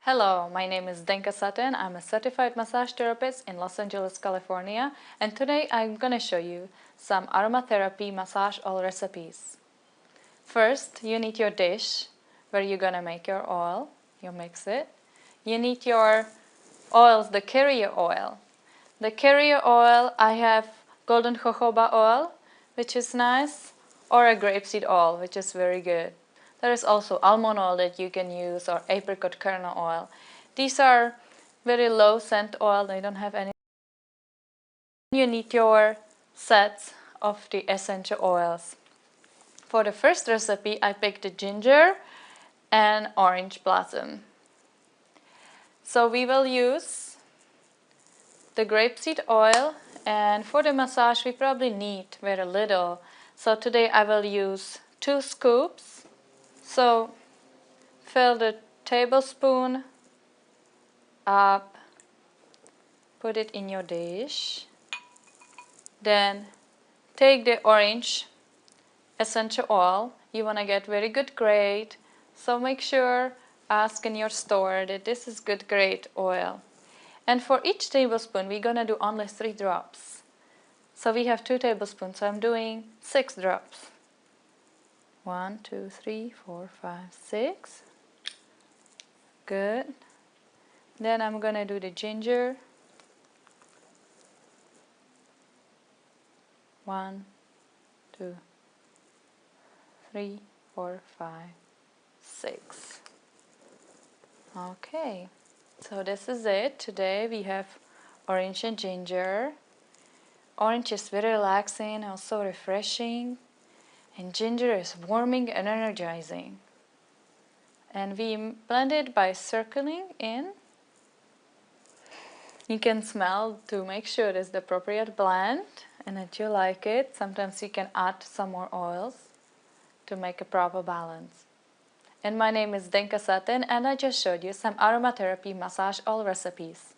Hello, my name is Denka Sutton. I'm a certified massage therapist in Los Angeles, California, and today I'm going to show you some aromatherapy massage oil recipes. First, you need your dish where you're going to make your oil. You mix it. You need your oils, the carrier oil. The carrier oil, I have golden jojoba oil, which is nice, or a grapeseed oil, which is very good. There is also almond oil that you can use, or apricot kernel oil. These are very low scent oil, they don't have any. You need your sets of the essential oils. For the first recipe, I picked the ginger and orange blossom. So we will use the grapeseed oil, and for the massage we probably need very little. So today I will use 2 scoops. So fill the tablespoon up, put it in your dish. Then take the orange essential oil. You want to get very good grade, so make sure, ask in your store that this is good grade oil. And for each tablespoon we're gonna do only 3 drops. So we have 2 tablespoons, so I'm doing 6 drops. 1, 2, 3, 4, 5, 6. Good. Then I'm gonna do the ginger. 1, 2, 3, 4, 5, 6. Okay, so this is it. Today we have orange and ginger. Orange is very relaxing, also refreshing, and ginger is warming and energizing. And we blend it by circling in. You can smell to make sure it's the appropriate blend and that you like it. Sometimes you can add some more oils to make a proper balance. And my name is Denka Sutton, and I just showed you some aromatherapy massage oil recipes.